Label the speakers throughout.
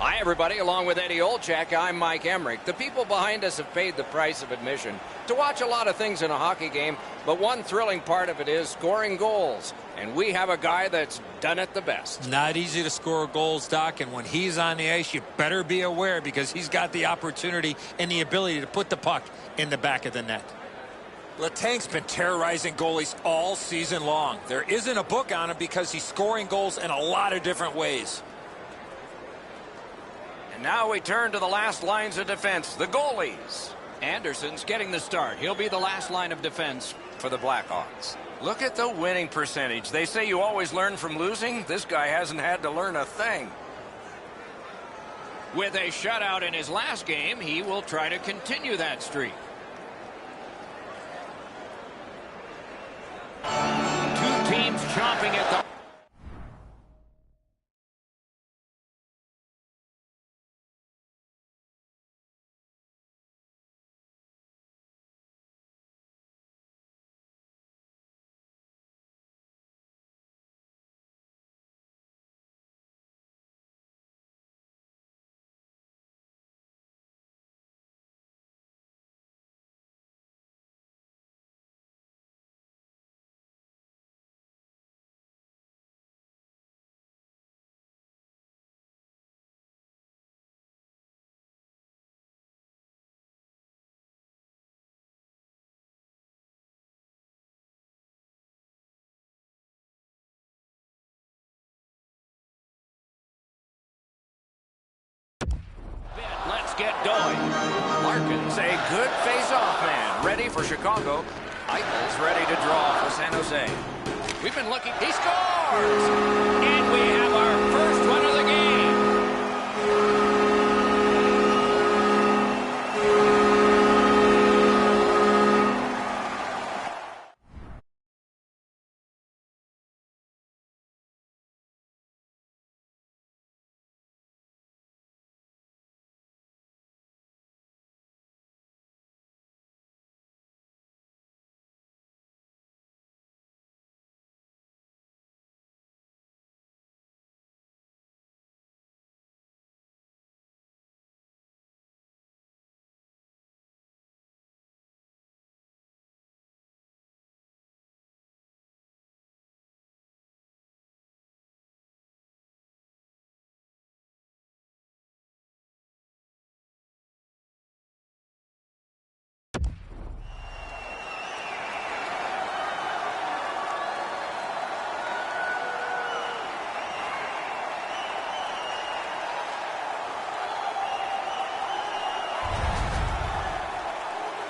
Speaker 1: Hi, everybody. Along with Eddie Olczyk, I'm Mike Emrick. The people behind us have paid the price of admission to watch a lot of things in a hockey game, but one thrilling part of it is scoring goals. And we have a guy that's done it the best.
Speaker 2: Not easy to score goals, Doc, and when he's on the ice, you better be aware because he's got the opportunity and the ability to put the puck in the back of the net. Letang's been terrorizing goalies all season long. There isn't a book on him because he's scoring goals in a lot of different ways.
Speaker 1: And now we turn to the last lines of defense, the goalies. Anderson's getting the start. He'll be the last line of defense for the Blackhawks. Look at the winning percentage. They say you always learn from losing. This guy hasn't had to learn a thing. With a shutout in his last game, he will try to continue that streak. Two teams chomping at the... Let's get going. Larkin's a good face-off man. Ready for Chicago. Eichel's ready to draw for San Jose. We've been looking. He scores! And we have our first one of the game.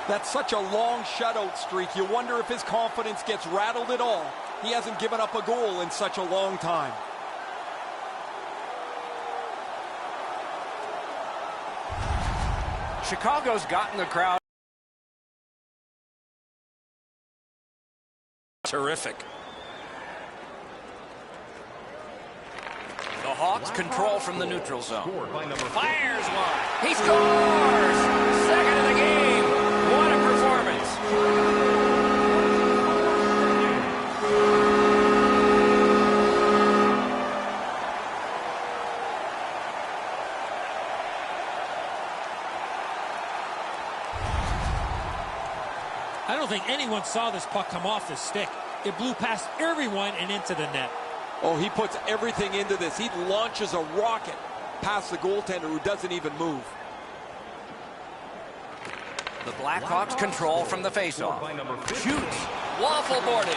Speaker 3: That's such a long shutout streak. You wonder if his confidence gets rattled at all. He hasn't given up a goal in such a long time.
Speaker 1: Chicago's gotten the crowd.
Speaker 2: Terrific.
Speaker 1: The Hawks control from the neutral zone. Fires one. He scores! Second of the game. What a performance.
Speaker 4: I don't think anyone saw this puck come off the stick. It blew past everyone and into the net.
Speaker 3: Oh, he puts everything into this. He launches a rocket past the goaltender who doesn't even move.
Speaker 1: The Blackhawks control from the faceoff. Shoots. Waffle boarding.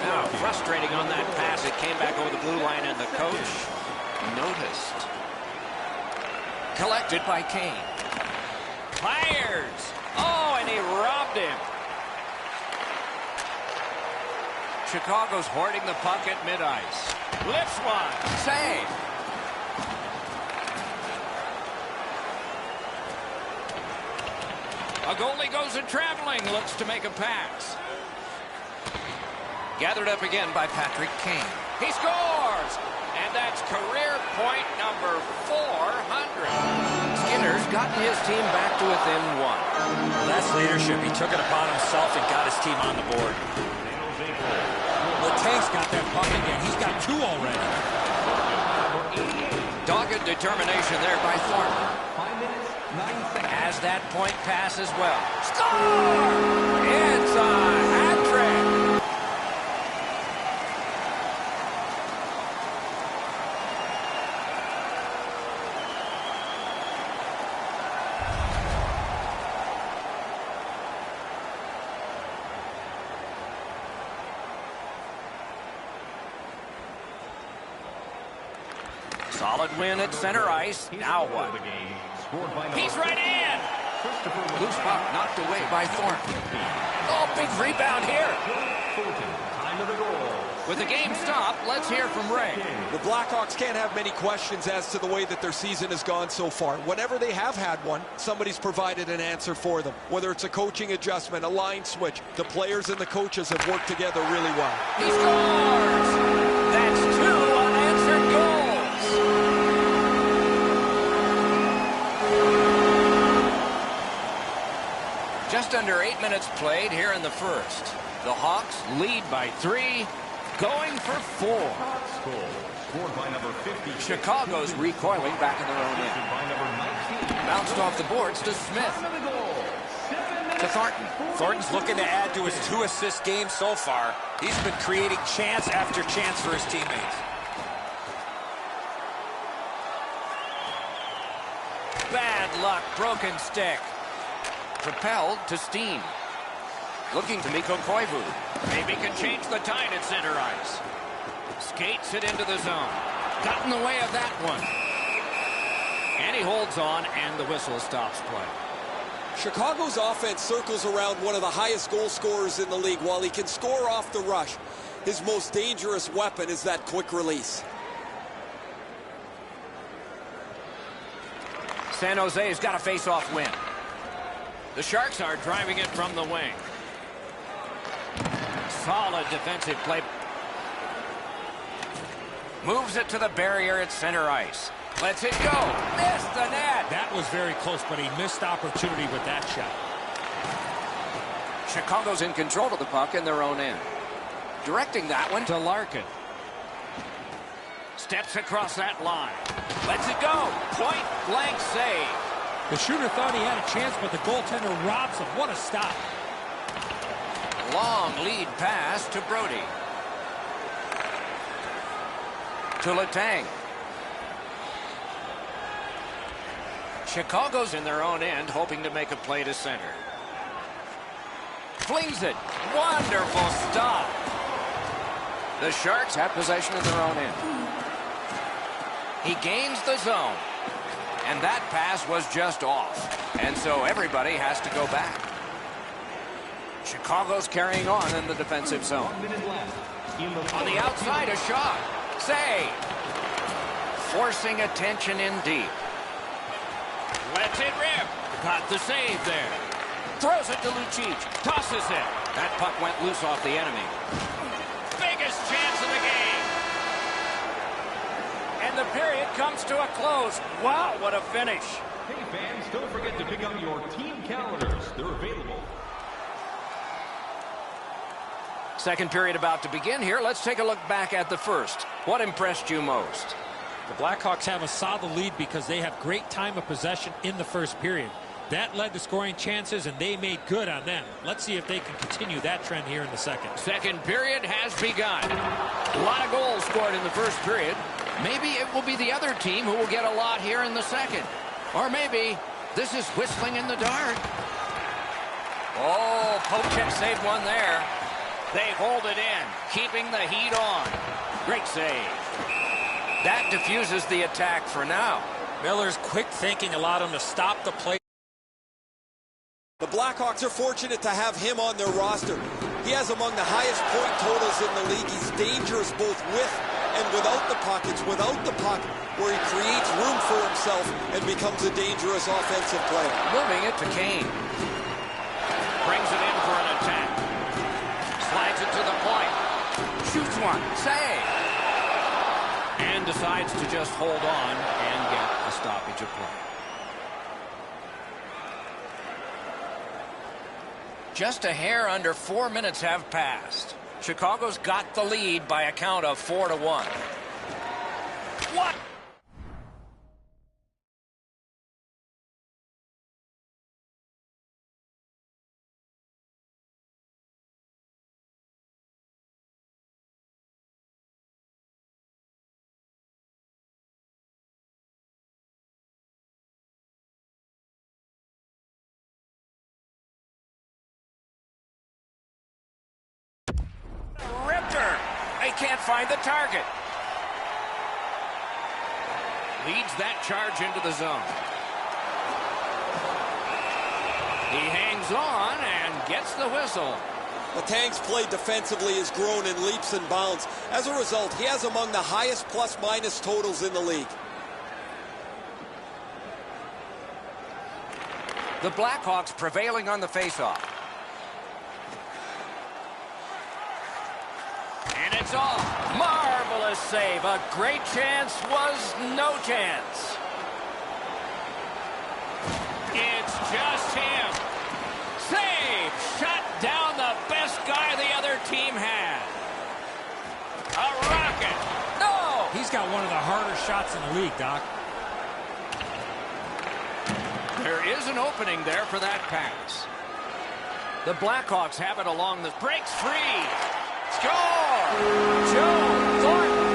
Speaker 1: Now frustrating on that pass. It came back over the blue line and the coach noticed. Collected by Kane. Fires. Oh, and he robbed him. Chicago's hoarding the puck at mid-ice. Lifts one. Save. A goalie goes a-traveling, looks to make a pass. Gathered up again by Patrick Kane. He scores! And that's career point number 400. Skinner's gotten his team back to within one.
Speaker 2: Well, that's leadership. He took it upon himself and got his team on the board. Letang's got that puck again. He's got two already.
Speaker 1: Dogged determination there by Thornton. Has that point pass as well. Score! It's a hat trick. Solid win at center ice. Now what? He's right in. Loose puck knocked away by Thornton. Oh, big rebound here. With the game stopped, let's hear from Ray.
Speaker 3: The Blackhawks can't have many questions as to the way that their season has gone so far. Whenever they have had one, somebody's provided an answer for them. Whether it's a coaching adjustment, a line switch, the players and the coaches have worked together really well.
Speaker 1: He scores! That's 2 unanswered goals. Just under 8 minutes played here in the first. The Hawks lead by 3, going for 4. Chicago's recoiling back in their own end. Bounced off the boards to Smith. To Thornton.
Speaker 2: Thornton's looking to add to his 2-assist game so far. He's been creating chance after chance for his teammates.
Speaker 1: Bad luck, broken stick. Propelled to Steen. Looking to Mikko Koivu. Maybe can change the tide at center ice. Skates it into the zone. Got in the way of that one. And he holds on, and the whistle stops play.
Speaker 3: Chicago's offense circles around one of the highest goal scorers in the league. While he can score off the rush, his most dangerous weapon is that quick release.
Speaker 1: San Jose's got a face-off win. The Sharks are driving it from the wing. Solid defensive play. Moves it to the barrier at center ice. Lets it go. Missed the net.
Speaker 4: That was very close, but he missed opportunity with that shot.
Speaker 1: Chicago's in control of the puck in their own end. Directing that one to Larkin. Steps across that line. Lets it go. Point blank save.
Speaker 4: The shooter thought he had a chance, but the goaltender robs him. What a stop.
Speaker 1: Long lead pass to Brody. To Letang. Chicago's in their own end, hoping to make a play to center. Flings it. Wonderful stop. The Sharks have possession in their own end. He gains the zone. And that pass was just off. And so everybody has to go back. Chicago's carrying on in the defensive zone. On the outside, a shot. Save. Forcing attention in deep. Lets it rip. Got the save there. Throws it to Lucic. Tosses it. That puck went loose off the enemy. Biggest chance of the game. And the period comes to a close. Wow, what a finish.
Speaker 5: Hey fans, don't forget to pick up your team calendars. They're available.
Speaker 1: Second period about to begin here. Let's take a look back at the first. What impressed you most?
Speaker 4: The Blackhawks have a solid lead because they have great time of possession in the first period. That led to scoring chances, and they made good on them. Let's see if they can continue that trend here in the second.
Speaker 1: Second period has begun. A lot of goals scored in the first period. Maybe it will be the other team who will get a lot here in the second. Or maybe this is whistling in the dark. Oh, Pochek saved one there. They hold it in, keeping the heat on. Great save. That diffuses the attack for now.
Speaker 2: Miller's quick thinking allowed him to stop the play.
Speaker 3: The Blackhawks are fortunate to have him on their roster. He has among the highest point totals in the league. He's dangerous both with and without the puck. It's without the puck where he creates room for himself and becomes a dangerous offensive player.
Speaker 1: Moving it to Kane. Brings it in for an attack. Slides it to the point. Shoots one. Save. And decides to just hold on and get a stoppage of play. Just a hair under 4 minutes have passed. Chicago's got the lead by a count of 4-1. What? find the target. Leads that charge into the zone. He hangs on and gets the whistle.
Speaker 3: Letang's play defensively has grown in leaps and bounds. As a result, he has among the highest plus-minus totals in the league.
Speaker 1: The Blackhawks prevailing on the faceoff. And it's off. Marvelous save. A great chance was no chance. It's just him. Save. Shut down the best guy the other team had. A rocket. No.
Speaker 4: He's got one of the harder shots in the league, Doc.
Speaker 1: There is an opening there for that pass. The Blackhawks have it along the... Breaks free. Score! Joe Thornton.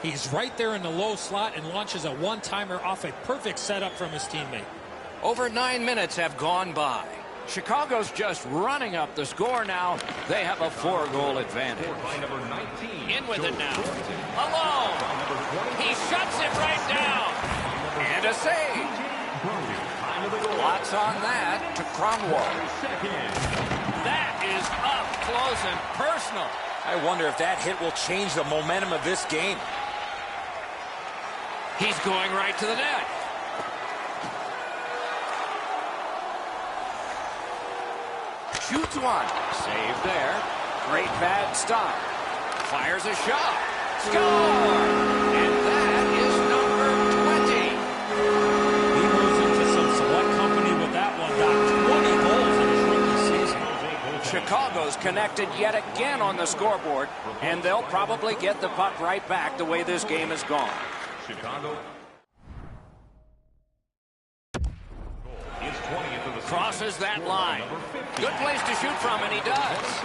Speaker 4: He's right there in the low slot and launches a one-timer off a perfect setup from his teammate.
Speaker 1: Over 9 minutes have gone by. Chicago's just running up the score now. They have a 4-goal advantage.
Speaker 5: By number 19.
Speaker 1: In with it now. Alone. He shuts it right down. And a save. Lots on that to Cromwell. That is up close and personal.
Speaker 2: I wonder if that hit will change the momentum of this game.
Speaker 1: He's going right to the net. Shoots one. Save there. Great bad stop. Fires a shot. Score! And that is number 20.
Speaker 4: He moves into some select company with that one, Doc. 20 goals in his rookie season.
Speaker 1: Chicago's connected yet again on the scoreboard, and they'll probably get the puck right back the way this game has gone.
Speaker 5: Chicago is 20th of the
Speaker 1: Crosses that line. Good place to shoot from, and he does.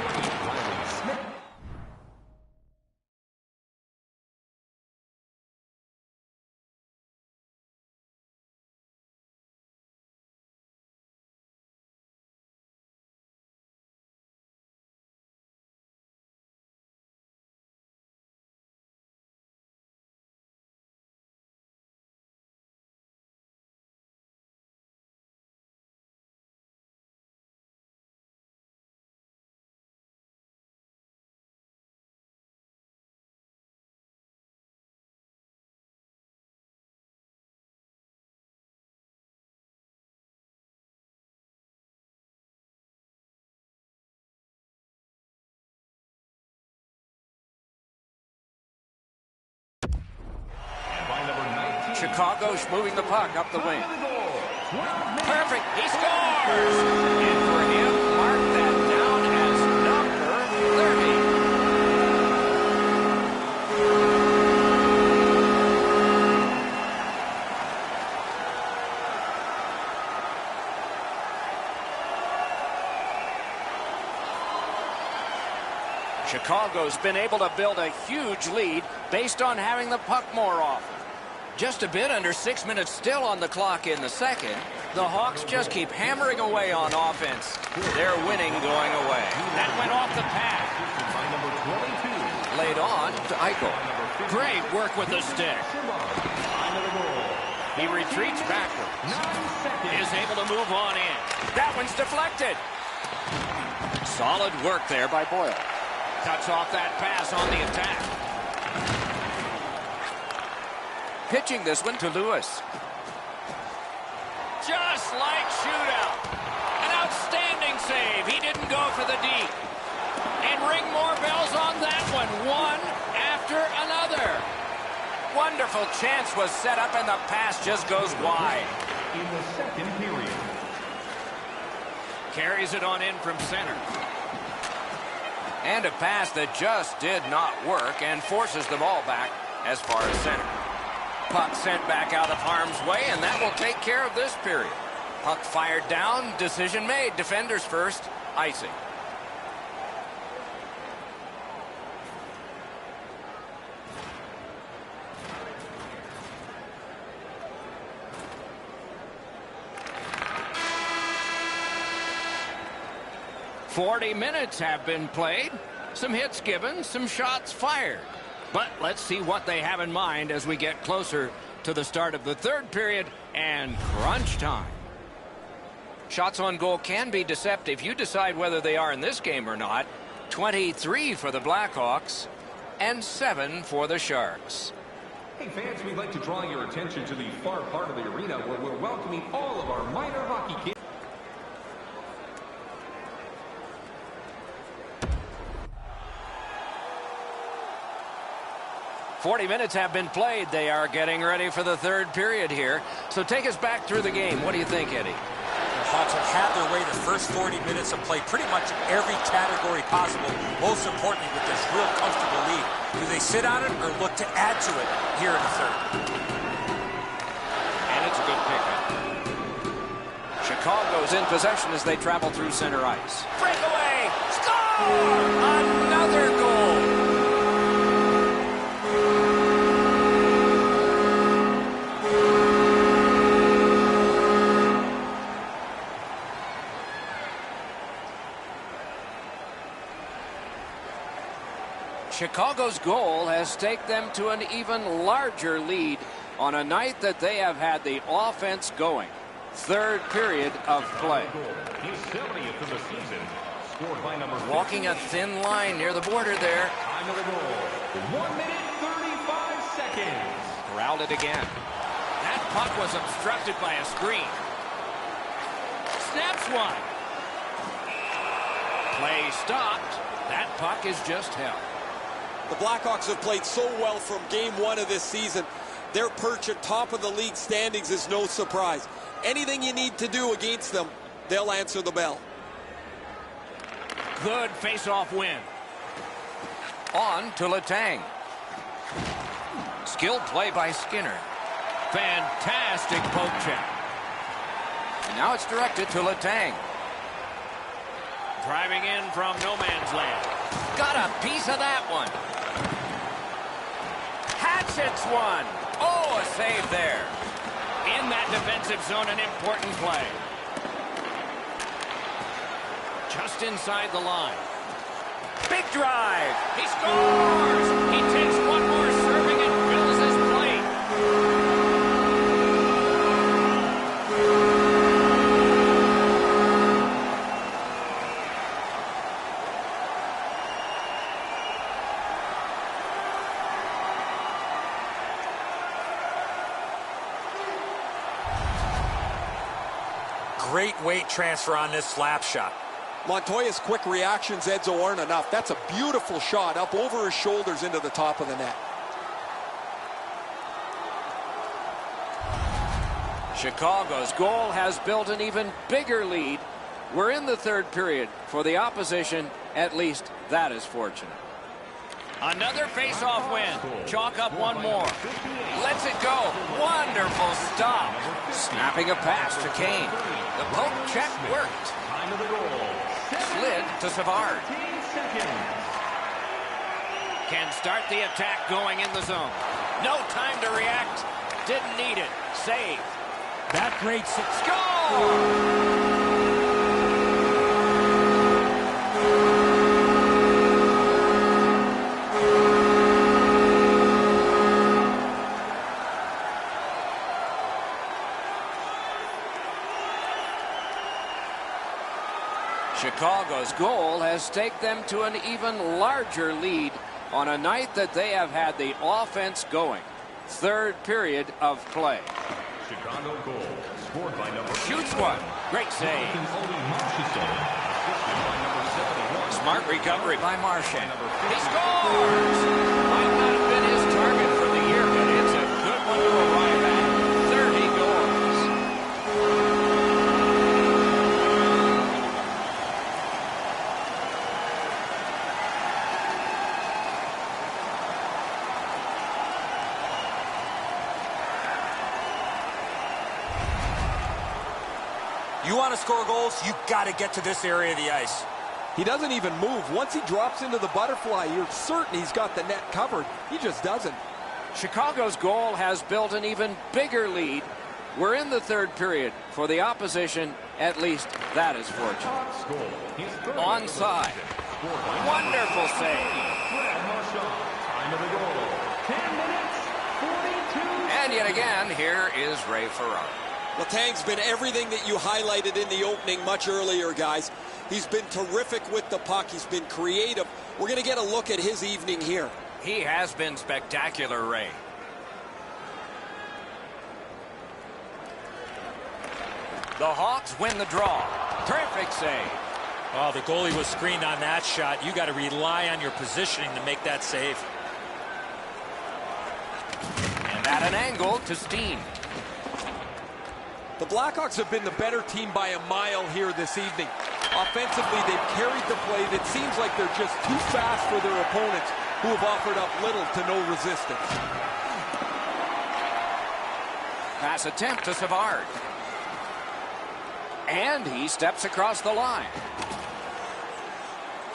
Speaker 1: Chicago's moving the puck up the wing. Perfect. He scores! And for him, mark that down as number 30. Chicago's been able to build a huge lead based on having the puck more often. Just a bit under 6 minutes still on the clock in the second. The Hawks just keep hammering away on offense. They're winning going away. That went off the pad. Laid on to Eichel. Great work with the stick. He retreats backward. Is able to move on in. That one's deflected. Solid work there by Boyle. Cuts off that pass on the attack. Pitching this one to Lewis. Just like shootout. An outstanding save. He didn't go for the deep. And ring more bells on that one. One after another. Wonderful chance was set up and the pass just goes wide.
Speaker 5: in the second period.
Speaker 1: Carries it on in from center. And a pass that just did not work and forces the ball back as far as center. Puck sent back out of harm's way, and that will take care of this period. Puck fired down. Decision made. Defenders first. Icing. "40 minutes have been played. Some hits given, some shots fired. But let's see what they have in mind as we get closer to the start of the third period and crunch time." Shots on goal can be deceptive. You decide whether they are in this game or not. 23 for the Blackhawks and 7 for the Sharks.
Speaker 5: Hey fans, we'd like to draw your attention to the far part of the arena where we're welcoming all of our minor hockey kids.
Speaker 1: 40 minutes have been played. They are getting ready for the third period here. So take us back through the game. What do you think, Eddie?
Speaker 2: The Hawks have had their way the first 40 minutes of play pretty much every category possible, most importantly with this real comfortable lead. Do they sit on it or look to add to it here in the third?
Speaker 1: And it's a good pickup. Chicago's in possession as they travel through center ice. Breakaway! Score! Another goal! Chicago's goal has taken them to an even larger lead on a night that they have had the offense going. Third period of play.
Speaker 5: His 70th of the season. Scored by number
Speaker 1: Walking a thin line near the border there.
Speaker 5: Time of the goal. 1 minute 35 seconds.
Speaker 1: Corralled it again. That puck was obstructed by a screen. Snaps one. Play stopped. That puck is just held.
Speaker 3: The Blackhawks have played so well from game one of this season. Their perch at top of the league standings is no surprise. Anything you need to do against them, they'll answer the bell.
Speaker 1: Good face-off win. On to Letang. Skilled play by Skinner. Fantastic poke check. And now it's directed to Letang. Driving in from no man's land. Got a piece of that one. Hatchets one. Oh, a save there. In that defensive zone, an important play. Just inside the line. Big drive. He scores. He takes one more serving and fills his plate.
Speaker 2: Great weight transfer on this slap shot.
Speaker 3: Montoya's quick reactions, Edzo, aren't enough. That's a beautiful shot up over his shoulders into the top of the net.
Speaker 1: Chicago's goal has built an even bigger lead. We're in the third period. For the opposition, at least that is fortunate. Another face-off win. Chalk up one more. Lets it go. Wonderful stop. Snapping a pass to Kane. The poke check worked.
Speaker 5: Time of the goal.
Speaker 1: Slid to Savard.
Speaker 5: 15 seconds.
Speaker 1: Can start the attack going in the zone. No time to react. Didn't need it. Save.
Speaker 4: That great
Speaker 1: Score! Chicago's goal has taken them to an even larger lead on a night that they have had the offense going. Third period of play.
Speaker 5: Chicago goal. Scored by number
Speaker 1: Shoots one. Great save. Smart recovery by Marchand. He scores! Might not have been his target for the year, but it's a good one to arrive at. 30 goals.
Speaker 2: You want to score goals, you got to get to this area of the ice.
Speaker 3: He doesn't even move. Once he drops into the butterfly, you're certain he's got the net covered. He just doesn't.
Speaker 1: Chicago's goal has built an even bigger lead. We're in the third period. For the opposition, at least that is fortunate. Onside. Wonderful save.
Speaker 5: Time of the goal, 10 minutes, 42
Speaker 1: And yet again, here is Ray Ferraro.
Speaker 3: Letang's been everything that you highlighted in the opening much earlier, guys. He's been terrific with the puck. He's been creative. We're going to get a look at his evening here.
Speaker 1: He has been spectacular, Ray. The Hawks win the draw. Terrific save.
Speaker 4: Oh, the goalie was screened on that shot. You got to rely on your positioning to make that save.
Speaker 1: And at an angle to Steen.
Speaker 3: The Blackhawks have been the better team by a mile here this evening. Offensively, they've carried the play that seems like they're just too fast for their opponents, who have offered up little to no resistance.
Speaker 1: Pass attempt to Savard. And he steps across the line.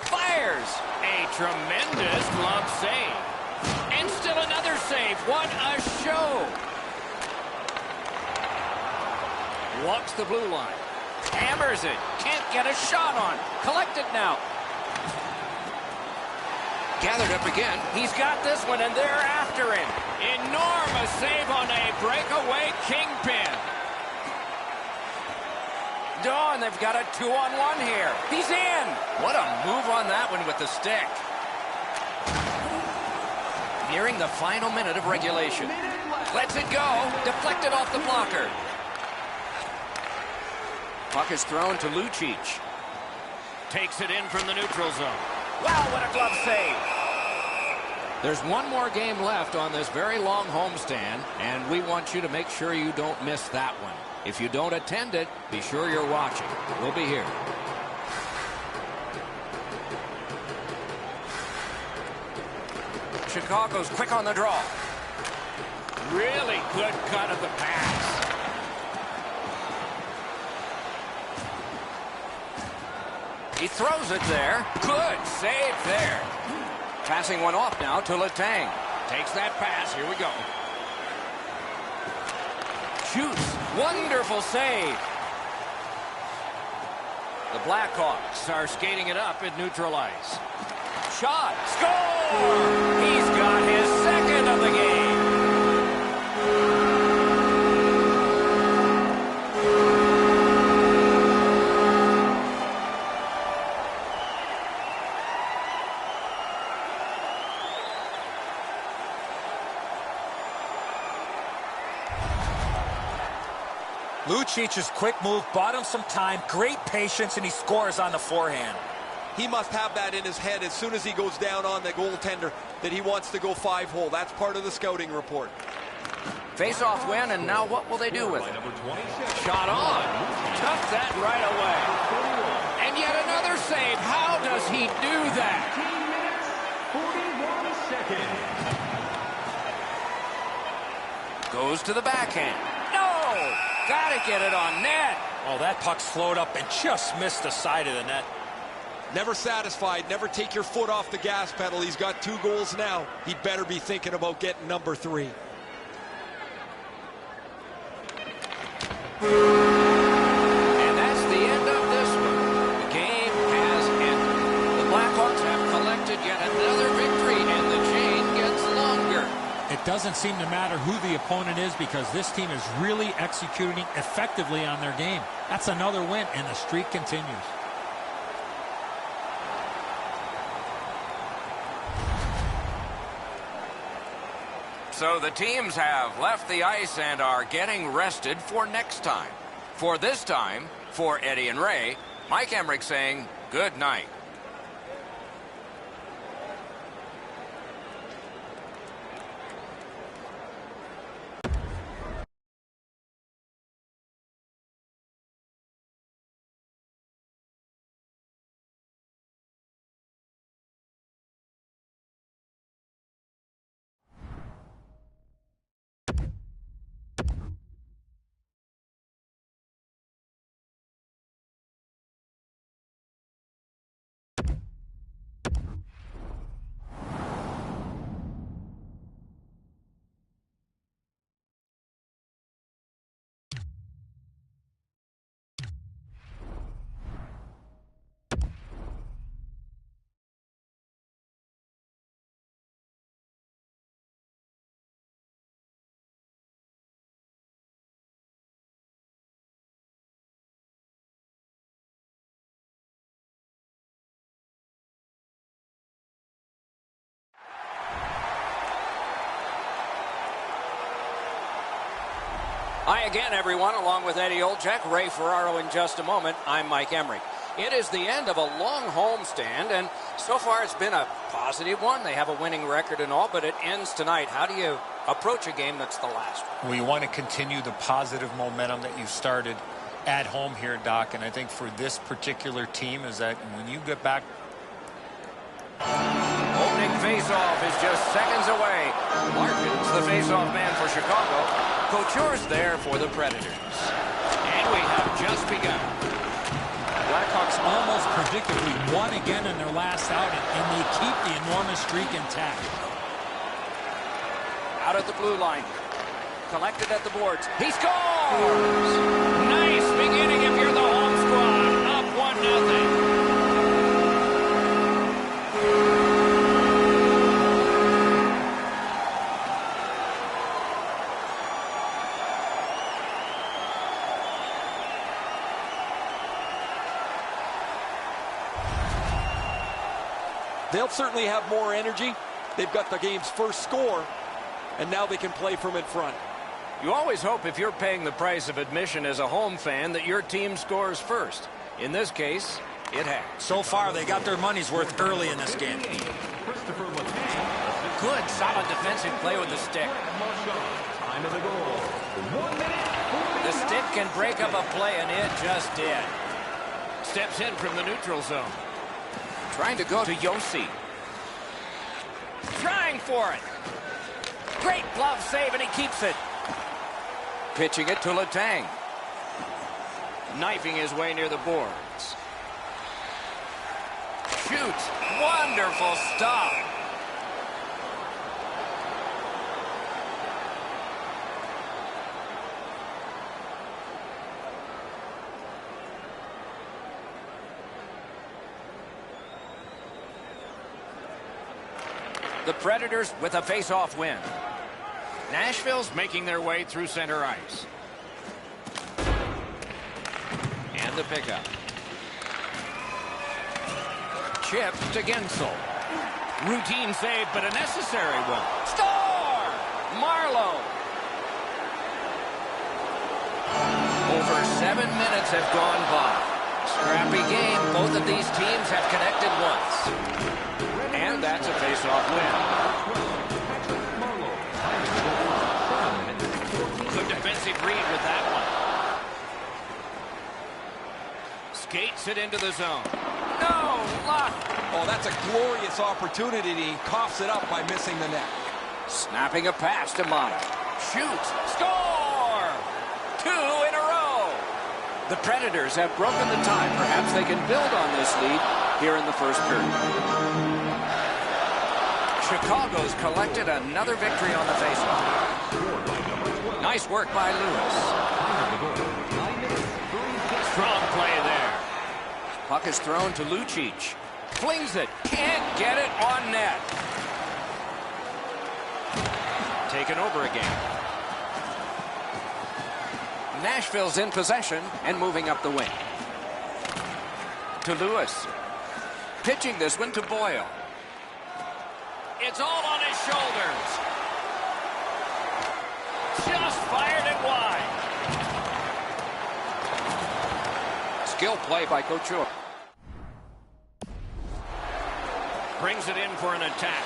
Speaker 1: Fires. A tremendous glove save. And still another save. What a show. Walks the blue line. Hammers it. Can't get a shot on. Collect it now. Gathered up again. He's got this one, and they're after him. Enormous save on a breakaway kingpin. And they've got a 2-on-1 here. He's in. What a move on that one with the stick. Nearing the final minute of regulation. Lets it go. Deflected off the blocker. Puck is thrown to Lucic. Takes it in from the neutral zone. Wow, what a glove save. There's one more game left on this very long homestand, and we want you to make sure you don't miss that one. If you don't attend it, be sure you're watching. We'll be here. Chicago's quick on the draw. Really good cut of the pass. He throws it there. Good save there. Passing one off now to Letang. Takes that pass. Here we go. Shoots. Wonderful save. The Blackhawks are skating it up at neutral ice. Shot. Score! He's got his second of the game.
Speaker 2: Lucic's quick move bought him some time, great patience, and he scores on the forehand.
Speaker 3: He must have that in his head as soon as he goes down on the goaltender that he wants to go 5-hole. That's part of the scouting report.
Speaker 1: Face-off win, and now what will they do with it? Shot on. Took that right away. And yet another save. How does he do that?
Speaker 5: 41 seconds.
Speaker 1: Goes to the backhand. No! Gotta get it on net.
Speaker 4: Oh, that puck slowed up and just missed the side of the net.
Speaker 3: Never satisfied. Never take your foot off the gas pedal. He's got 2 goals now. He'd better be thinking about getting number 3.
Speaker 1: And that's the end of this one. The game has ended. The Blackhawks have collected yet another victory, and the chain gets longer.
Speaker 4: It doesn't seem to matter who the opponent is because this team is really executing effectively on their game. That's another win, and the streak continues.
Speaker 1: So the teams have left the ice and are getting rested for next time. For this time, for Eddie and Ray, Mike Emrick saying good night. Hi again, everyone, along with Eddie Olczyk, Ray Ferraro in just a moment. I'm Mike Emrick. It is the end of a long homestand, and so far it's been a positive one. They have a winning record and all, but it ends tonight. How do you approach a game that's the last one?
Speaker 2: Well, you want to continue the positive momentum that you started at home here, Doc, and I think for this particular team is that when you get back...
Speaker 1: Opening faceoff is just seconds away. Larkin's the faceoff man for Chicago. Couture's there for the Predators. And we have just begun.
Speaker 4: Blackhawks almost predictably won again in their last outing, and they keep the enormous streak intact.
Speaker 1: Out at the blue line. Collected at the boards. He scores! Nice beginning if you're the home squad. Up 1-0.
Speaker 3: They'll certainly have more energy. They've got the game's first score, and now they can play from in front.
Speaker 1: You always hope if you're paying the price of admission as a home fan that your team scores first. In this case, it has.
Speaker 2: So far, they got their money's worth early in this game.
Speaker 1: Good, solid defensive play with the stick.
Speaker 5: Time of the goal. 1 minute.
Speaker 1: The stick can break up a play, and it just did. Steps in from the neutral zone. Trying to go to Josi. Trying for it. Great glove save, and he keeps it. Pitching it to Letang. Knifing his way near the boards. Shoots. Wonderful stop. The Predators with a face-off win. Nashville's making their way through center ice. And the pickup. Chip to Gensel. Routine save, but a necessary one. Score! Marleau. Over 7 minutes have gone by. Scrappy game. Both of these teams have connected once. And that's a face-off win. Good defensive read with that one. Skates it into the zone. No luck.
Speaker 3: Oh, that's a glorious opportunity. He coughs it up by missing the net.
Speaker 1: Snapping a pass to Mata. Shoots. Score! 2 in a row. The Predators have broken the tie. Perhaps they can build on this lead here in the first period. Chicago's collected another victory on the faceoff. Nice work by Lewis. Strong play there. Puck is thrown to Lucic. Flings it. Can't get it on net. Taken over again. Nashville's in possession and moving up the wing. To Lewis. Pitching this one to Boyle. It's all on his shoulders. Just fired it wide. Skill play by Couture. Brings it in for an attack.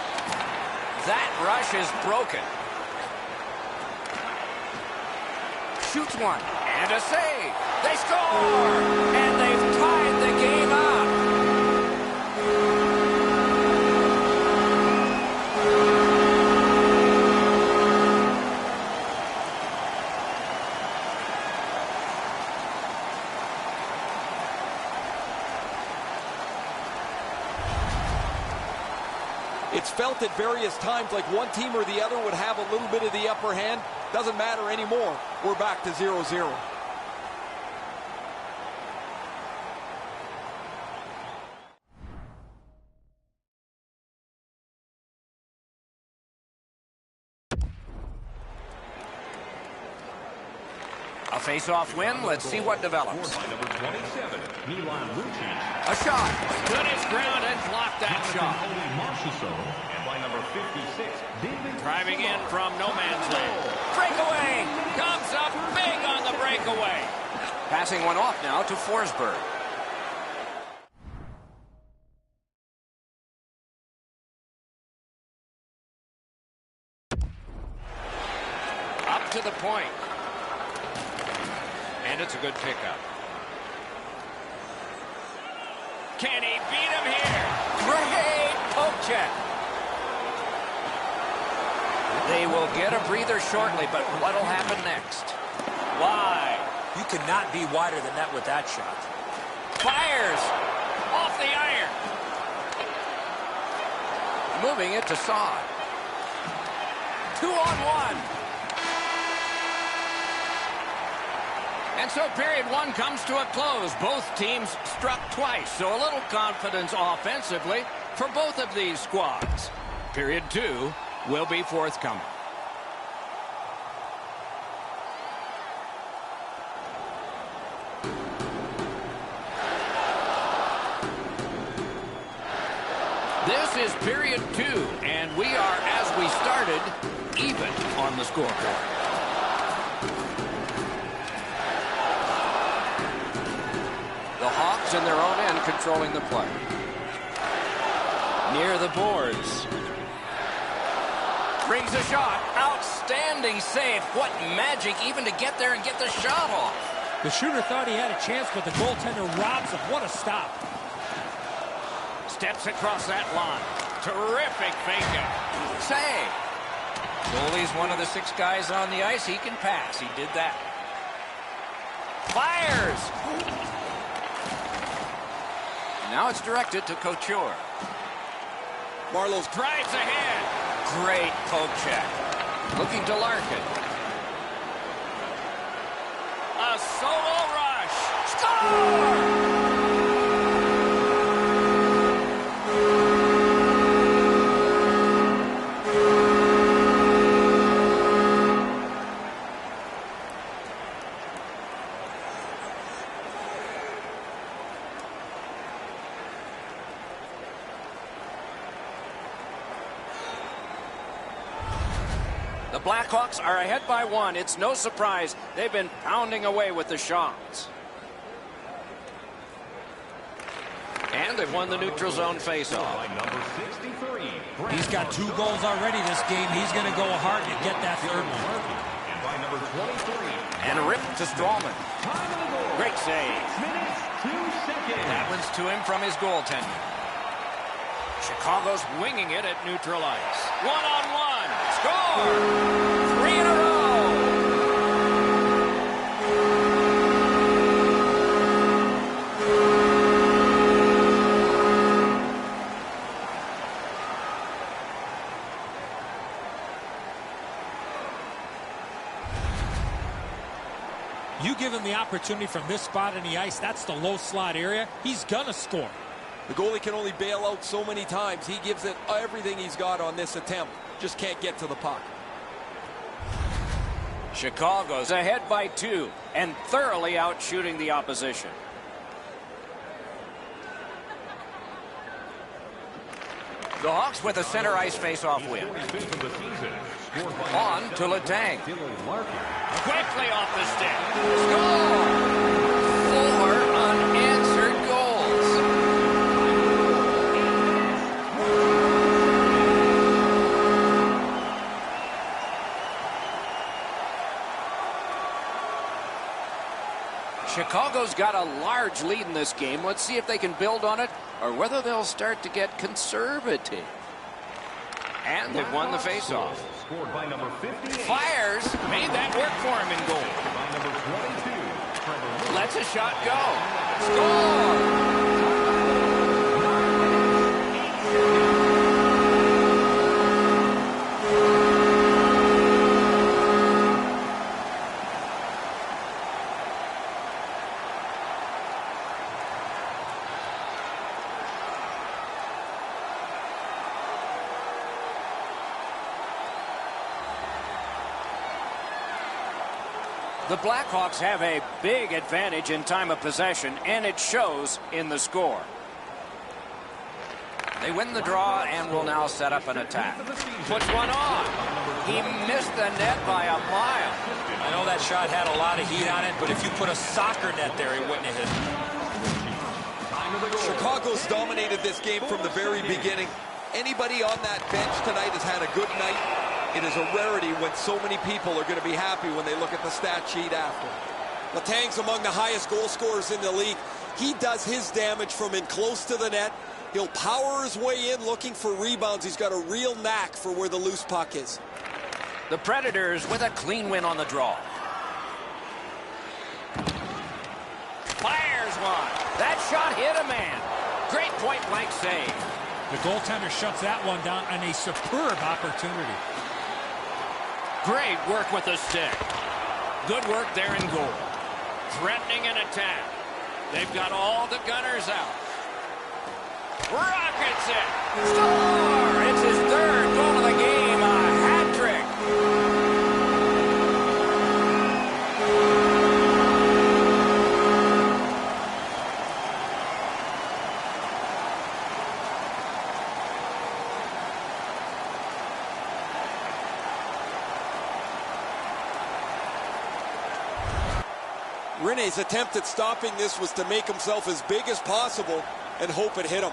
Speaker 1: That rush is broken. Shoots one. And a save. They score! And they've tied the game up.
Speaker 3: It's felt at various times like one team or the other would have a little bit of the upper hand. Doesn't matter anymore. We're back to 0-0.
Speaker 1: A face-off win. Let's see what develops.
Speaker 5: Number 27, Milan Lucic.
Speaker 1: A shot. Stood his ground and blocked that shot.
Speaker 5: And by number 56, David
Speaker 1: Driving in from no man's land. Breakaway. Comes lays up big on the breakaway. Passing one off now to Forsberg. Up to the point. And it's a good pickup. Can he beat him here? Great poke check. They will get a breather shortly, but what'll happen next? Why?
Speaker 2: You cannot be wider than that with that shot.
Speaker 1: Fires off the iron. Moving it to Saad. 2-on-1. And so period one comes to a close. Both teams struck twice, so a little confidence offensively for both of these squads. Period two will be forthcoming. This is period two, and we are, as we started, even on the scoreboard. The Hawks in their own end controlling the play. Near the boards. Brings a shot. Outstanding save. What magic even to get there and get the shot off.
Speaker 4: The shooter thought he had a chance, but the goaltender robs him. What a stop.
Speaker 1: Steps across that line. Terrific fake-out. Save. Goalie's one of the 6 guys on the ice. He can pass. He did that. Fires. Now it's directed to Couture.
Speaker 3: Marlowe's
Speaker 1: Drives ahead. Great poke check. Looking to Larkin. A solo rush. Score! The Blackhawks are ahead by 1. It's no surprise. They've been pounding away with the shots. And they've won the neutral zone faceoff.
Speaker 4: He's got 2 goals already this game. He's going to go hard to get that third one.
Speaker 1: And a rip to Strawman. Great save. That one's to him from his goaltender. Chicago's winging it at neutral ice. 1-on-1. Score! 3 in a row.
Speaker 4: You give him the opportunity from this spot in the ice, that's the low slot area, he's gonna score.
Speaker 3: The goalie can only bail out so many times. He gives it everything he's got on this attempt. Just can't get to the puck.
Speaker 1: Chicago's ahead by 2 and thoroughly out shooting the opposition. The Hawks with a center ice face-off win. On to Letang. Quickly off the stick. Score! 4 unanswered goals. Chicago's got a large lead in this game. Let's see if they can build on it or whether they'll start to get conservative. And they've won the faceoff. Fires. Made that work for him in goal. Lets a shot go. Score! The Blackhawks have a big advantage in time of possession, and it shows in the score. They win the draw and will now set up an attack. Puts one on. He missed the net by a mile.
Speaker 2: I know that shot had a lot of heat on it, but if you put a soccer net there, he wouldn't have hit it.
Speaker 3: Chicago's dominated this game from the very beginning. Anybody on that bench tonight has had a good night. It is a rarity when so many people are going to be happy when they look at the stat sheet after. Letang's among the highest goal scorers in the league. He does his damage from in close to the net. He'll power his way in looking for rebounds. He's got a real knack for where the loose puck is.
Speaker 1: The Predators with a clean win on the draw. Fires one. That shot hit a man. Great point-blank save.
Speaker 4: The goaltender shuts that one down on a superb opportunity.
Speaker 1: Great work with the stick. Good work there in goal. Threatening an attack. They've got all the gunners out. Rockets it. Score! It's his third goal of the game. A hat trick.
Speaker 3: Rinne's attempt at stopping this was to make himself as big as possible and hope it hit him.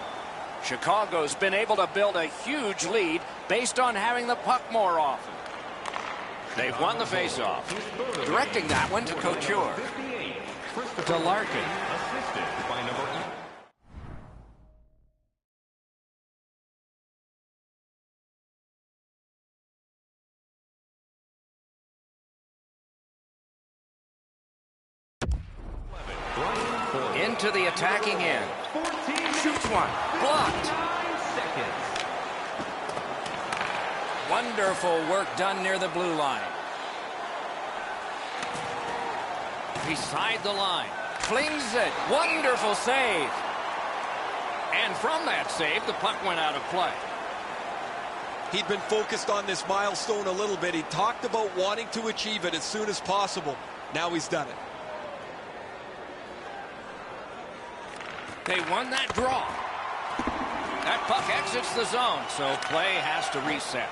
Speaker 1: Chicago's been able to build a huge lead based on having the puck more often. They've won the faceoff. Directing that one to Couture. To Larkin.
Speaker 5: Assisted by number 8.
Speaker 1: Into the attacking end. Shoots one. Blocked. Wonderful work done near the blue line. Beside the line. Flings it. Wonderful save. And from that save, the puck went out of play.
Speaker 3: He'd been focused on this milestone a little bit. He talked about wanting to achieve it as soon as possible. Now he's done it.
Speaker 1: They won that draw. That puck exits the zone, so play has to reset.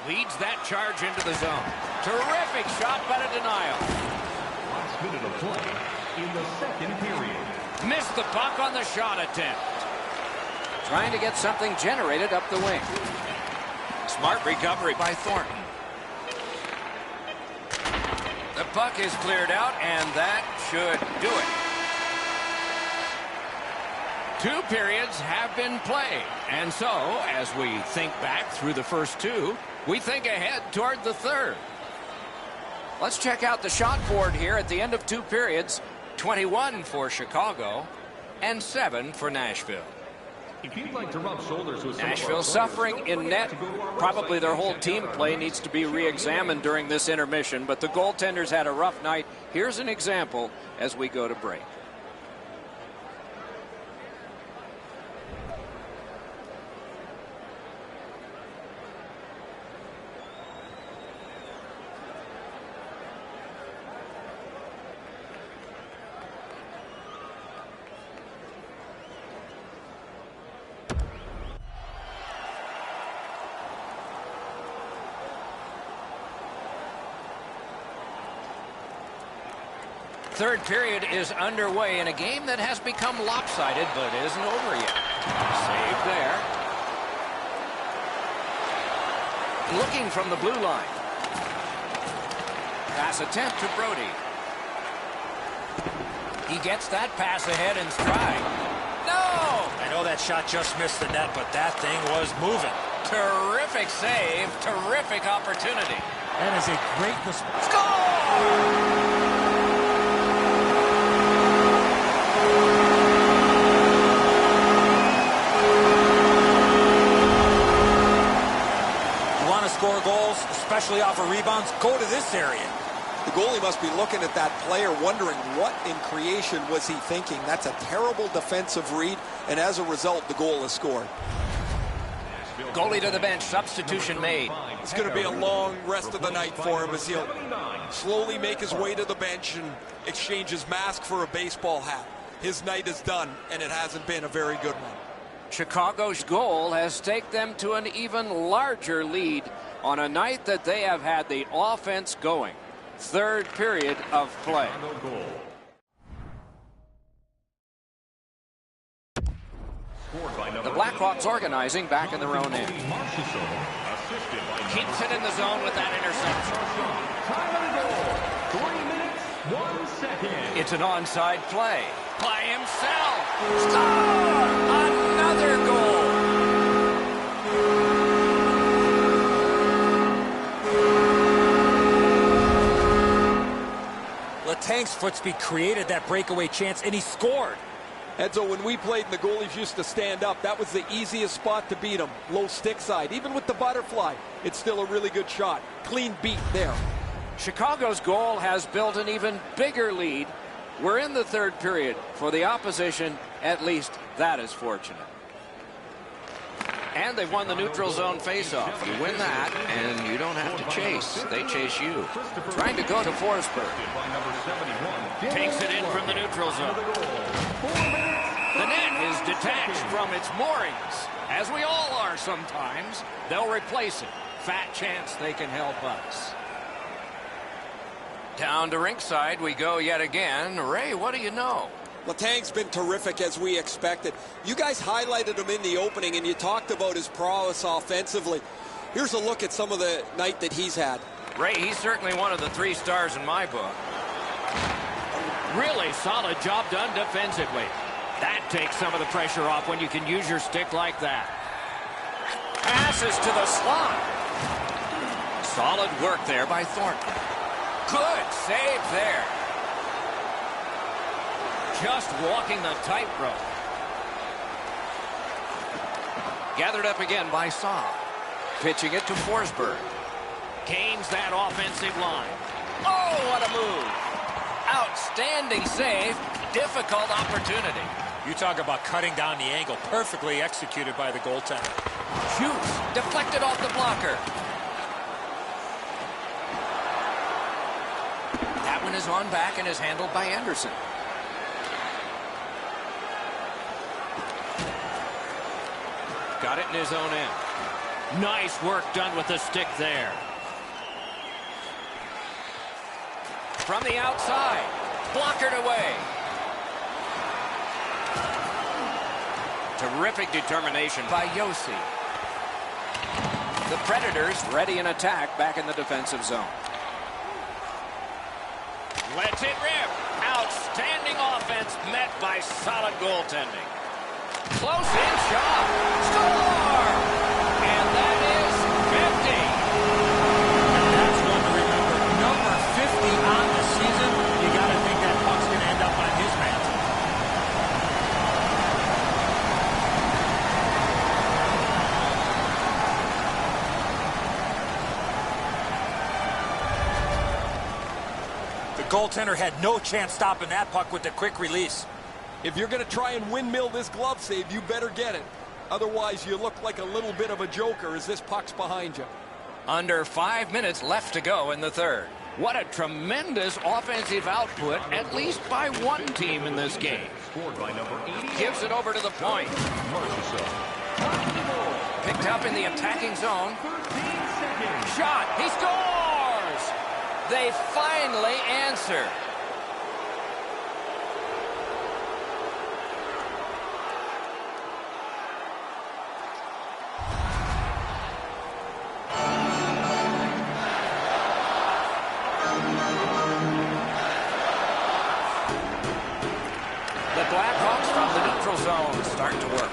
Speaker 1: Leads that charge into the zone. Terrific shot, but a denial.
Speaker 5: Last minute of play in the second period.
Speaker 1: Missed the puck on the shot attempt. Trying to get something generated up the wing. Smart recovery by Thornton. The puck is cleared out, and that should do it. 2 periods have been played. And so, as we think back through the first 2, we think ahead toward the third. Let's check out the shot board here at the end of 2 periods. 21 for Chicago and 7 for Nashville.
Speaker 5: If you'd like to rub shoulders with
Speaker 1: Nashville suffering in net. Probably their whole team play needs to be re-examined during this intermission, but the goaltenders had a rough night. Here's an example as we go to break. Third period is underway in a game that has become lopsided but isn't over yet. Save there. Looking from the blue line. Pass attempt to Brody. He gets that pass ahead in stride. No!
Speaker 2: I know that shot just missed the net, but that thing was moving.
Speaker 1: Terrific save. Terrific opportunity.
Speaker 4: That is a great response.
Speaker 1: Score!
Speaker 2: Score goals, especially off of rebounds, go to this area.
Speaker 3: The goalie must be looking at that player wondering what in creation was he thinking. That's a terrible defensive read, and as a result, the goal is scored.
Speaker 1: Goalie to the bench, substitution made.
Speaker 3: It's going to be a long rest of the night for him as he'll slowly make his way to the bench and exchange his mask for a baseball hat. His night is done, and it hasn't been a very good one.
Speaker 1: Chicago's goal has taken them to an even larger lead on a night that they have had the offense going. Third period of play. The Blackhawks organizing back in their own end. Keeps it in the zone with that interception. It's an onside play. By himself. Score! Another goal.
Speaker 2: Letang's footspeed created that breakaway chance, and he scored.
Speaker 3: Edzo, when we played and the goalies used to stand up, that was the easiest spot to beat them. Low stick side. Even with the butterfly, it's still a really good shot. Clean beat there.
Speaker 1: Chicago's goal has built an even bigger lead. We're in the third period. For the opposition, at least that is fortunate. And they've won the neutral zone faceoff. You win that, and you don't have to chase. They chase you. Trying to go to Forsberg. Takes it in from the neutral zone. The net is detached from its moorings. As we all are sometimes, they'll replace it. Fat chance they can help us. Down to rinkside we go yet again. Ray, what do you know?
Speaker 3: Letang's been terrific as we expected. You guys highlighted him in the opening, and you talked about his prowess offensively. Here's a look at some of the night that he's had.
Speaker 1: Ray, he's certainly one of the 3 stars in my book.
Speaker 4: Really solid job done defensively. That takes some of the pressure off when you can use your stick like that.
Speaker 1: Passes to the slot. Solid work there by Thornton. Good save there. Just walking the tightrope. Gathered up again by Saad. Pitching it to Forsberg.
Speaker 4: Gains that offensive line.
Speaker 1: Oh, what a move. Outstanding save. Difficult opportunity.
Speaker 2: You talk about cutting down the angle. Perfectly executed by the goaltender.
Speaker 1: Shoots. Deflected off the blocker. That one is on back and is handled by Anderson. Got it in his own end.
Speaker 4: Nice work done with the stick there.
Speaker 1: From the outside. Blockered away. Terrific determination by Josi. The Predators ready in attack back in the defensive zone.
Speaker 4: Lets it rip. Outstanding offense met by solid goaltending.
Speaker 1: Close in shot. Score! And that is 50.
Speaker 2: That's one to remember. Number 50 on the season. You got to think that puck's going to end up on his man. The goaltender had no chance stopping that puck with the quick release.
Speaker 3: If you're going to try and windmill this glove save, you better get it. Otherwise, you look like a little bit of a joker as this puck's behind you.
Speaker 1: Under 5 minutes left to go in the third. What a tremendous offensive output, at least by one team in this game. Gives it over to the point. Picked up in the attacking zone. Shot. He scores! They finally answer. Blackhawks from the neutral zone start to work.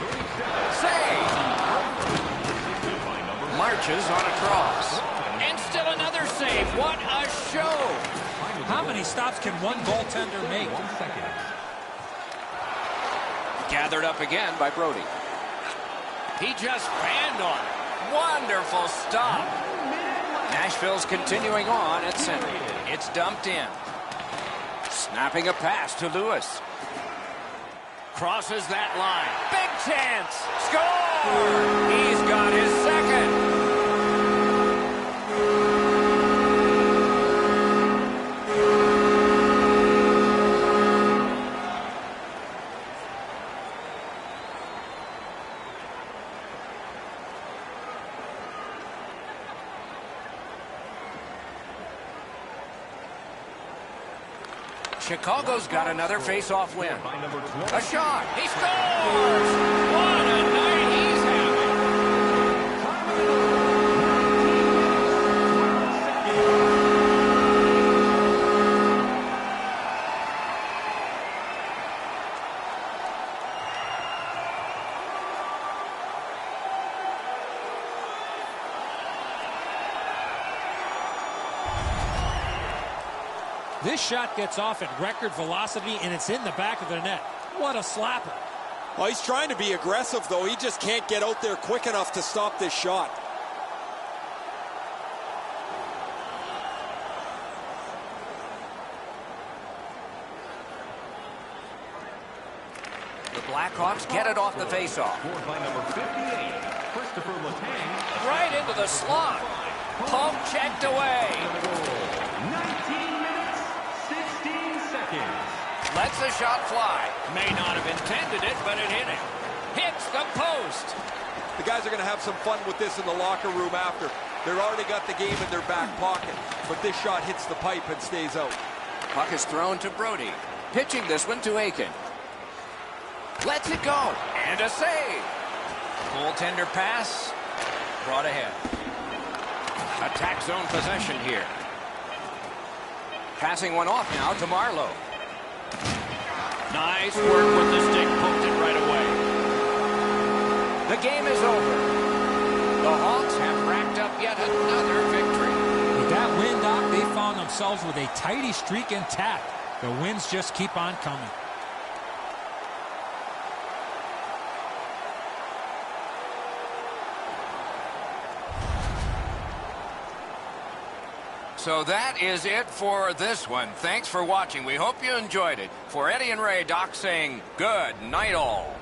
Speaker 1: Save! Marches on a cross.
Speaker 4: And still another save. What a show!
Speaker 2: How many stops can one goaltender make?
Speaker 1: Gathered up again by Brody.
Speaker 4: He just fanned on it.
Speaker 1: Wonderful stop. Nashville's continuing on at center. It's dumped in. Snapping a pass to Lewis.
Speaker 4: Crosses that line.
Speaker 1: Big chance. Score! He's got his second. Chicago's got another face-off win.
Speaker 5: By number 20.
Speaker 1: A shot. He scores! What a night he's having.
Speaker 4: This shot gets off at record velocity, and it's in the back of the net. What a slapper.
Speaker 3: Well, he's trying to be aggressive, though. He just can't get out there quick enough to stop this shot.
Speaker 1: The Blackhawks get it off the faceoff.
Speaker 5: Scored by number 58, Christopher Letang.
Speaker 1: Right into the slot. Pump checked away.
Speaker 5: 19 minutes, 16 seconds.
Speaker 1: Lets the shot fly. May not have intended it, but it hit him. Hits the post.
Speaker 3: The guys are going to have some fun with this in the locker room after. They've already got the game in their back pocket, but this shot hits the pipe and stays out.
Speaker 1: Puck is thrown to Brody. Pitching this one to Aiken. Lets it go. And a save. Goaltender pass. Brought ahead. Attack zone possession here. Passing one off now to Marlowe. Nice work with the stick. Poked it right away. The game is over. The Hawks have racked up yet another victory.
Speaker 4: With that win, Doc, they found themselves with a tidy streak intact. The wins just keep on coming.
Speaker 1: So that is it for this one. Thanks for watching. We hope you enjoyed it. For Eddie and Ray, Doc saying good night all.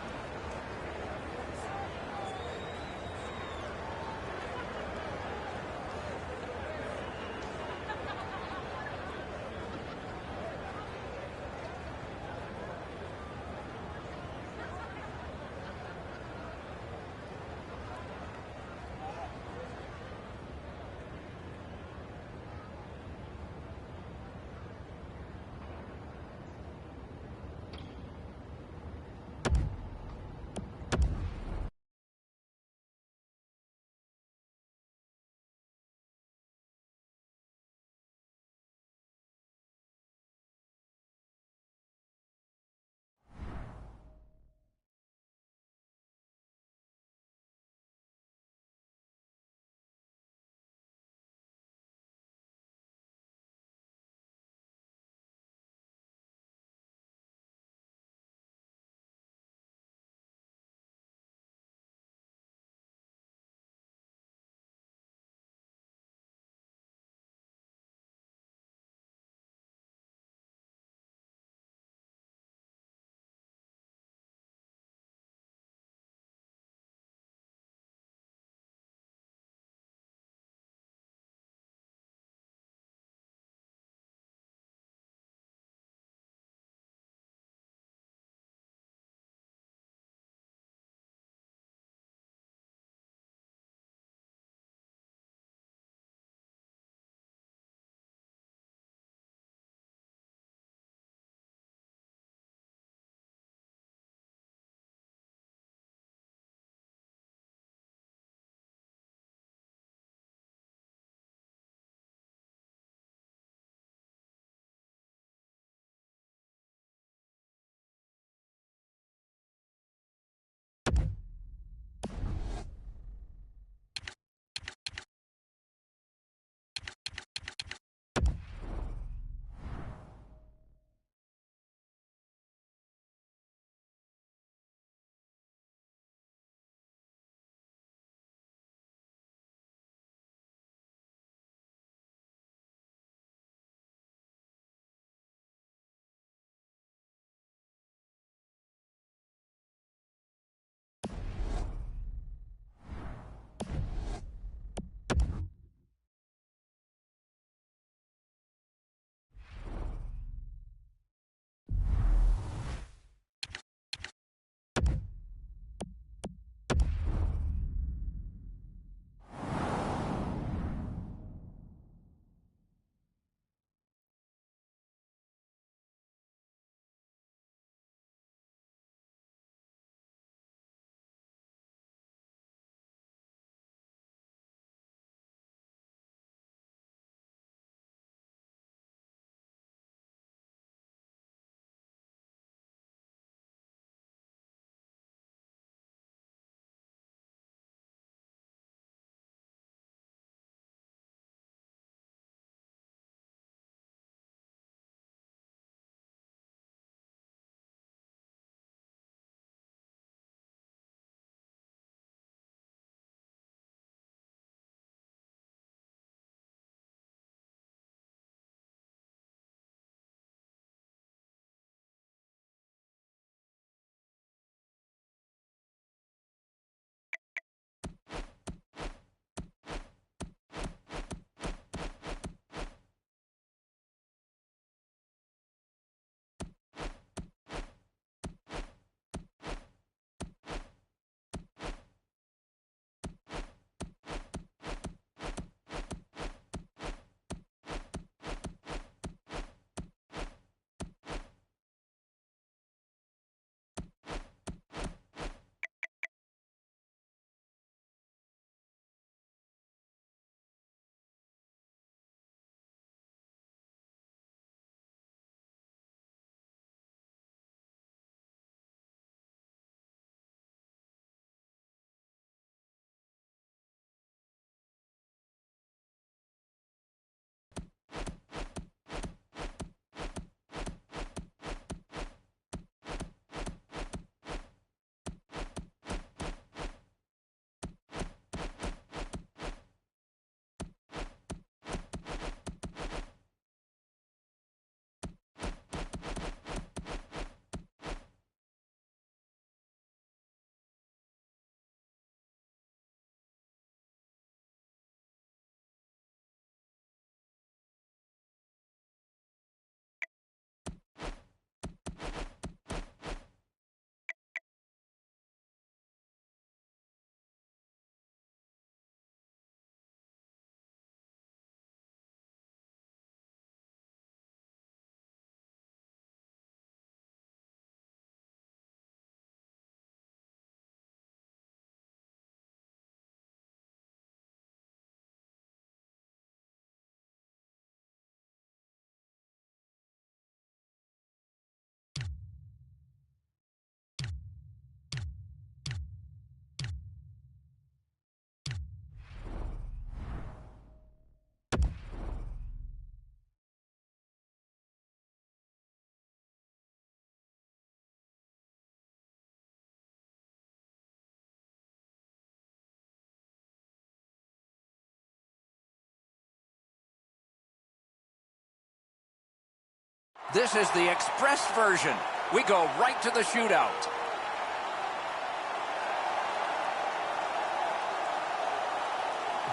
Speaker 1: This is the express version. We go right to the shootout.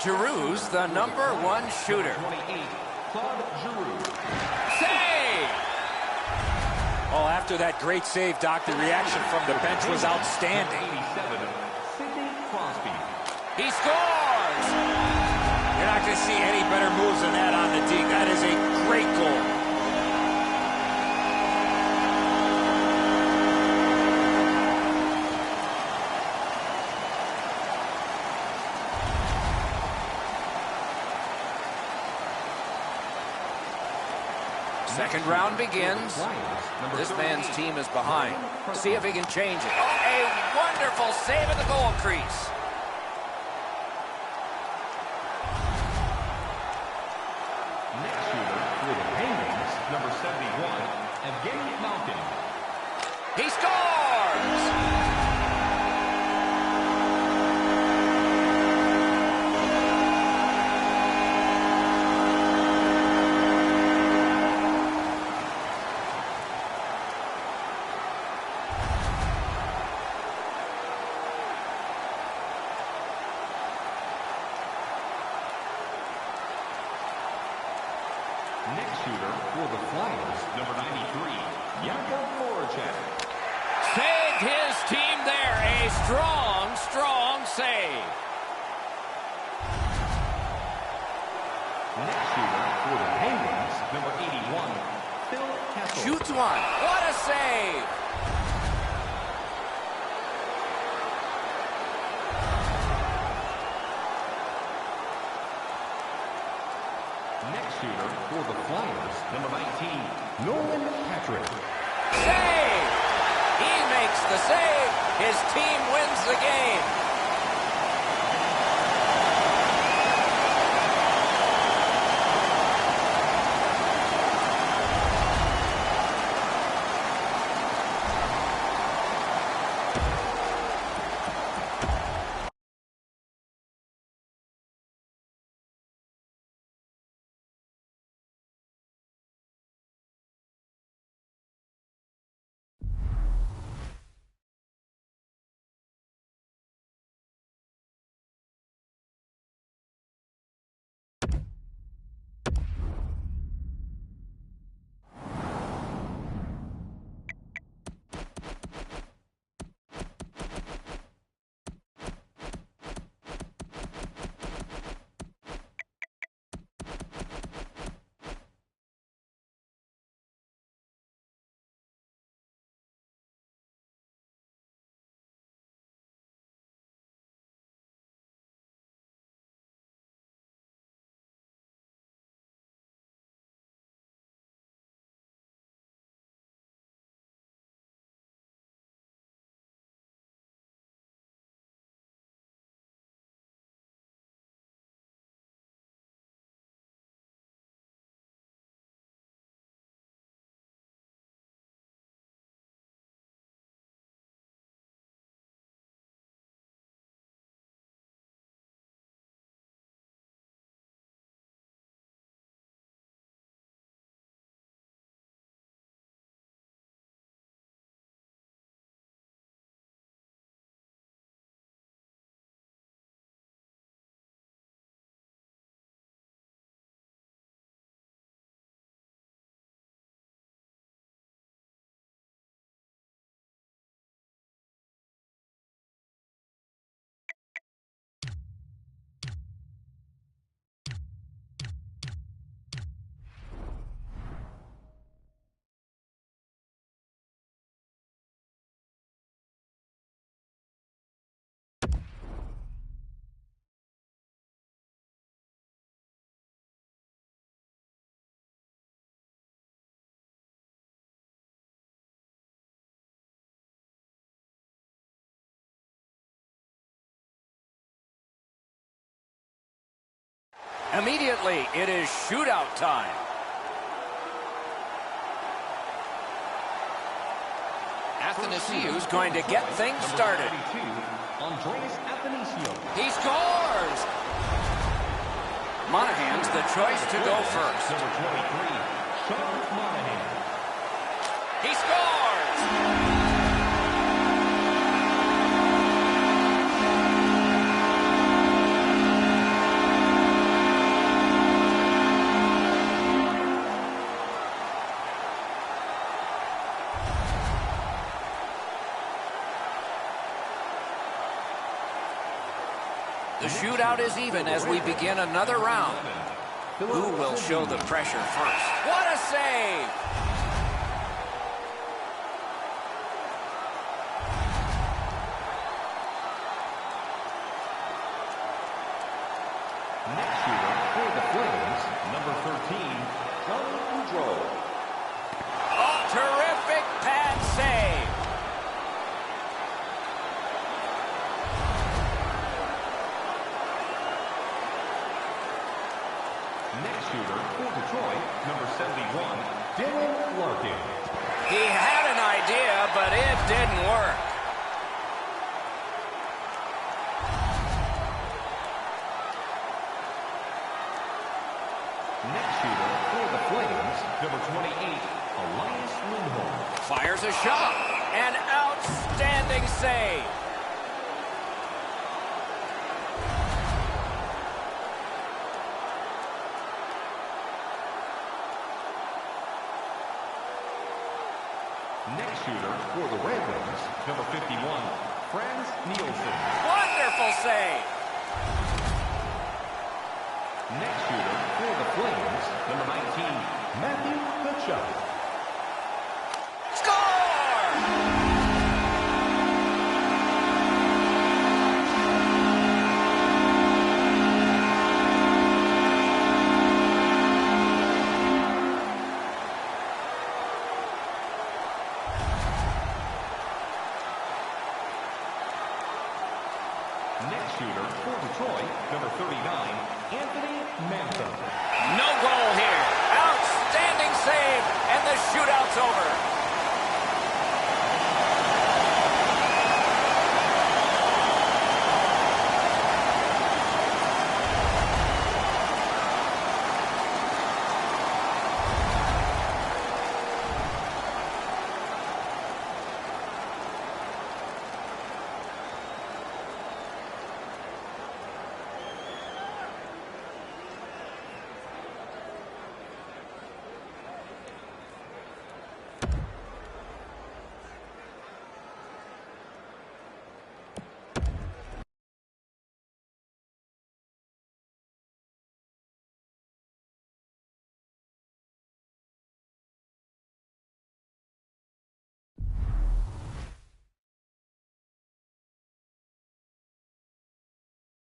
Speaker 1: Giroux's the #1 shooter.
Speaker 5: 28, Claude Giroux.
Speaker 1: Save!
Speaker 2: Oh, after that great save, Doc, the reaction from the bench was outstanding.
Speaker 5: 87, Sidney Crosby.
Speaker 1: He scores!
Speaker 2: You're not going to see any better moves than that on the D. That is a great goal.
Speaker 1: Second round begins. This man's team is behind. See if he can change it. Oh, a wonderful save at the goal crease.
Speaker 5: Next shooter for the Penguins, number 71, Evgeny Malkin.
Speaker 1: He scores!
Speaker 5: Next shooter for the Flyers, number 93, Jakub Voracek.
Speaker 1: Saved his team there. A strong, strong save.
Speaker 5: Next shooter for the Penguins, number 81, Phil Kessel.
Speaker 1: Shoots one. What a save!
Speaker 5: Next shooter for the Flyers, number 19, Nolan Patrick.
Speaker 1: Save! He makes the save. His team wins the game. Immediately, it is shootout time. Athanasiou's going to get things started.
Speaker 5: Andreas Athanasiou.
Speaker 1: He scores! Monahan's the choice to go first.
Speaker 5: Number 23, Sean Monahan.
Speaker 1: He scores! The shootout is even as we begin another round. Who will show the pressure first? What a save!
Speaker 5: Next shooter for the Flames, number 13, John Boudreau.
Speaker 1: Oh, terrific pad save!
Speaker 5: Next shooter for Detroit, number 71, Dylan Larkin.
Speaker 1: He had an idea, but it didn't work.
Speaker 5: Next shooter for the Flames, number 28, Elias Lindholm.
Speaker 1: Fires a shot. An outstanding save.
Speaker 5: Next shooter for the Red Wings, number 51, Frans Nielsen.
Speaker 1: Wonderful save.
Speaker 5: Next shooter for the Flames, number 19, Matthew Tkachuk.
Speaker 1: Score!
Speaker 5: Next shooter for Detroit, number 39, Anthony Mantha.
Speaker 1: No goal